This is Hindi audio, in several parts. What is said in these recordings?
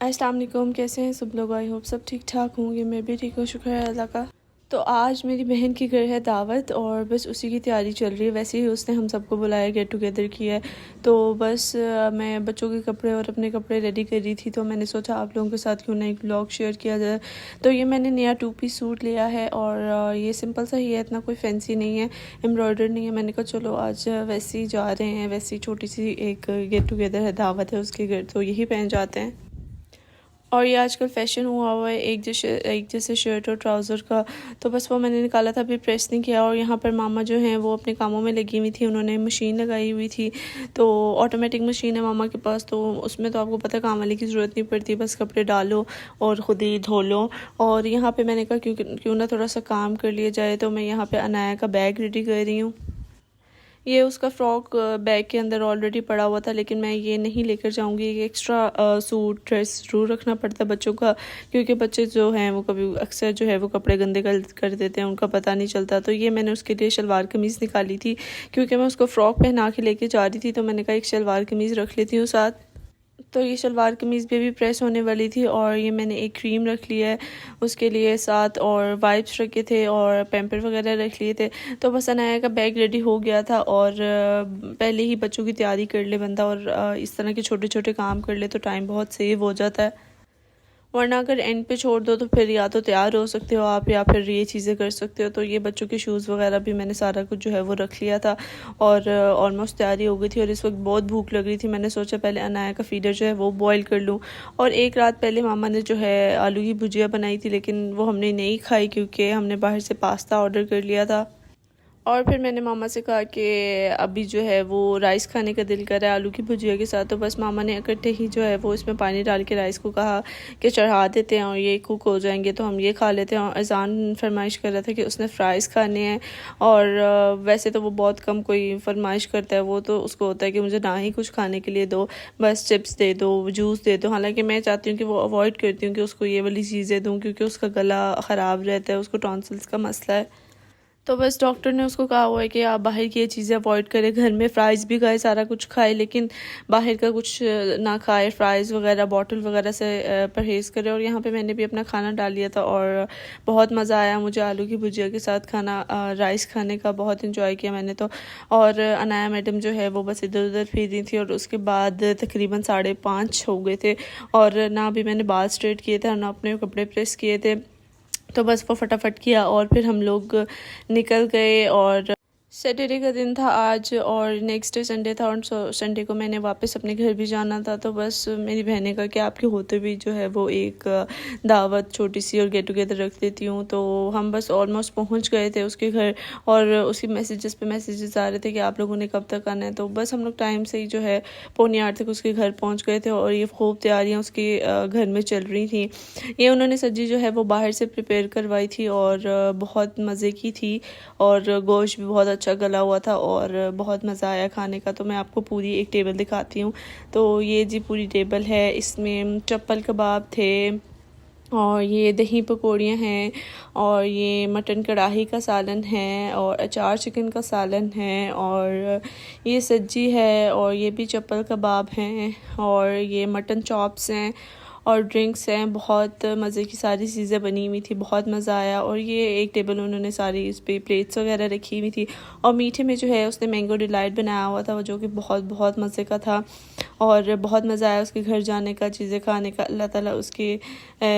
अस्सलाम वालेकुम। कैसे हैं सब लोग? आई होप सब ठीक ठाक होंगे। मैं भी ठीक हूँ, शुक्र है अल्लाह का। तो आज मेरी बहन की घर है दावत और बस उसी की तैयारी चल रही है। वैसे ही उसने हम सबको बुलाया, गेट टुगेदर किया है। तो बस मैं बच्चों के कपड़े और अपने कपड़े रेडी कर रही थी, तो मैंने सोचा आप लोगों के साथ क्यों ना एक व्लॉग शेयर किया जाए। तो ये मैंने नया 2 पीस सूट लिया है और ये सिंपल सा ही है, इतना कोई फैंसी नहीं है, एम्ब्रॉयडर नहीं है। मैंने कहा चलो आज वैसे ही जा रहे हैं, वैसे ही छोटी सी एक गेट टुगेदर है, दावत है उसके घर, तो यही पहन जाते हैं। और ये आजकल फ़ैशन हुआ है एक जैसे शर्ट और ट्राउज़र का, तो बस वो मैंने निकाला था, अभी प्रेस नहीं किया। और यहाँ पर मामा जो हैं वो अपने कामों में लगी हुई थी, उन्होंने मशीन लगाई हुई थी, तो ऑटोमेटिक मशीन है मामा के पास, तो उसमें तो आपको पता है काम वाले की ज़रूरत नहीं पड़ती, बस कपड़े डालो और ख़ुद ही धो लो। और यहाँ पर मैंने कहा क्यों ना थोड़ा सा काम कर लिया जाए, तो मैं यहाँ पर अनाया का बैग रेडी कर रही हूँ। ये उसका फ़्रॉक बैग के अंदर ऑलरेडी पड़ा हुआ था, लेकिन मैं ये नहीं लेकर जाऊंगी। एक एक्स्ट्रा सूट ड्रेस ज़रूर रखना पड़ता है बच्चों का, क्योंकि बच्चे जो हैं वो कभी अक्सर जो है वो कपड़े गंदे कर देते हैं, उनका पता नहीं चलता। तो ये मैंने उसके लिए शलवार कमीज़ निकाली थी, क्योंकि मैं उसको फ़्रॉक पहना के लेके जा रही थी, तो मैंने कहा एक शलवार कमीज़ रख लेती हूँ साथ। तो ये शलवार कमीज़ भी अभी प्रेस होने वाली थी और ये मैंने एक क्रीम रख लिया है उसके लिए साथ, और वाइप्स रखे थे और पैम्पर वगैरह रख लिए थे। तो बस अनाया का बैग रेडी हो गया था और पहले ही बच्चों की तैयारी कर ले बंदा, और इस तरह के छोटे छोटे काम कर ले तो टाइम बहुत सेव हो जाता है। वरना अगर एंड पे छोड़ दो तो फिर या तो तैयार हो सकते हो आप, या फिर ये चीज़ें कर सकते हो। तो ये बच्चों के शूज़ वगैरह भी मैंने सारा कुछ जो है वो रख लिया था और ऑलमोस्ट तैयारी हो गई थी। और इस वक्त बहुत भूख लग रही थी, मैंने सोचा पहले अनाया का फीडर जो है वो बॉईल कर लूँ। और एक रात पहले मामा ने जो है आलू की भुजिया बनाई थी, लेकिन वो हमने नहीं खाई क्योंकि हमने बाहर से पास्ता ऑर्डर कर लिया था। और फिर मैंने मामा से कहा कि अभी जो है वो राइस खाने का दिल कर रहा है आलू की भुजिया के साथ। तो बस मामा ने इकट्ठे ही जो है वो इसमें पानी डाल के राइस को कहा कि चढ़ा देते हैं और ये कुक हो जाएंगे तो हम ये खा लेते हैं। और अजान फरमाइश कर रहा था कि उसने फ़्राइज़ खाने हैं, और वैसे तो वो बहुत कम कोई फरमाइश करता है, वो तो उसको होता है कि मुझे ना ही कुछ खाने के लिए दो, बस चिप्स दे दो, जूस दे दो। हालाँकि मैं चाहती हूँ कि वो अवॉइड करती हूँ कि उसको ये वाली चीज़ें दूँ, क्योंकि उसका गला ख़राब रहता है, उसको टॉन्सिल्स का मसला है। तो बस डॉक्टर ने उसको कहा हुआ है कि आप बाहर की ये चीज़ें अवॉइड करें, घर में फ़्राइज़ भी खाए, सारा कुछ खाए, लेकिन बाहर का कुछ ना खाए, फ़्राइज़ वगैरह बॉटल वगैरह से परहेज़ करें। और यहाँ पे मैंने भी अपना खाना डाल लिया था और बहुत मज़ा आया मुझे आलू की भुजिया के साथ खाना राइस खाने का, बहुत इंजॉय किया मैंने तो। और अनाया मैडम जो है वो बस इधर उधर फिर रही थी, और उसके बाद तकरीबन 5:30 हो गए थे, और ना अभी मैंने बाल स्ट्रेट किए थे और ना अपने कपड़े प्रेस किए थे। तो बस वो फटाफट किया और फिर हम लोग निकल गए। और सैटरडे का दिन था आज और नेक्स्ट डे संडे था, और संडे को मैंने वापस अपने घर भी जाना था। तो बस मेरी बहन ने कहा कि आपके होते भी जो है वो एक दावत छोटी सी और गेट टुगेदर रख देती हूँ। तो हम बस ऑलमोस्ट पहुँच गए थे उसके घर, और उसकी मैसेजेस पे मैसेजेस आ रहे थे कि आप लोगों ने कब तक आना है। तो बस हम लोग टाइम से ही जो है 7:45 तक उसके घर पहुँच गए थे, और ये खूब तैयारियाँ उसके घर में चल रही थी। ये उन्होंने सब्ज़ी जो है वो बाहर से प्रिपेयर करवाई थी और बहुत मज़े की थी, और गोश्त भी बहुत अच्छा गला हुआ था और बहुत मज़ा आया खाने का। तो मैं आपको पूरी एक टेबल दिखाती हूँ। तो ये जी पूरी टेबल है, इसमें चप्पल कबाब थे, और ये दही पकौड़ियाँ हैं, और ये मटन कढ़ाई का सालन है, और अचार चिकन का सालन है, और ये सब्जी है, और ये भी चप्पल कबाब हैं, और ये मटन चॉप्स हैं, और ड्रिंक्स हैं। बहुत मज़े की सारी चीज़ें बनी हुई थी, बहुत मज़ा आया। और ये एक टेबल उन्होंने सारी इस पर प्लेट्स वगैरह रखी हुई थी। और मीठे में जो है उसने मैंगो डिलाइट बनाया हुआ था, जो कि बहुत बहुत मज़े का था, और बहुत मज़ा आया उसके घर जाने का, चीज़ें खाने का। अल्लाह ताला उसके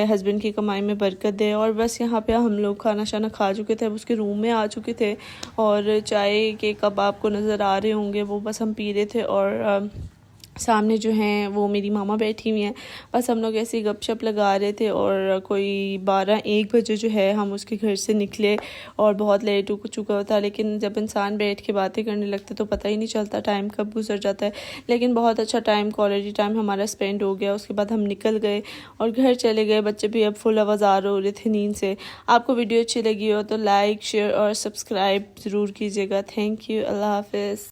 हस्बैंड की कमाई में बरकत दे। और बस यहाँ पे हम लोग खाना शाना खा चुके थे, अब उसके रूम में आ चुके थे, और चाय के कप आपको नज़र आ रहे होंगे, वो बस हम पी रहे थे। और सामने जो हैं वो मेरी मामा बैठी हुई हैं, बस हम लोग ऐसे ही गपशप लगा रहे थे। और कोई 12-1 बजे जो है हम उसके घर से निकले, और बहुत लेट हो चुका था। लेकिन जब इंसान बैठ के बातें करने लगते तो पता ही नहीं चलता टाइम कब गुजर जाता है। लेकिन बहुत अच्छा टाइम, क्वालिटी टाइम हमारा स्पेंड हो गया। उसके बाद हम निकल गए और घर चले गए। बच्चे भी अब फुल आवाज़ार हो रहे थे नींद से। आपको वीडियो अच्छी लगी हो तो लाइक, शेयर और सब्सक्राइब ज़रूर कीजिएगा। थैंक यू, अल्लाह हाफ़िज़।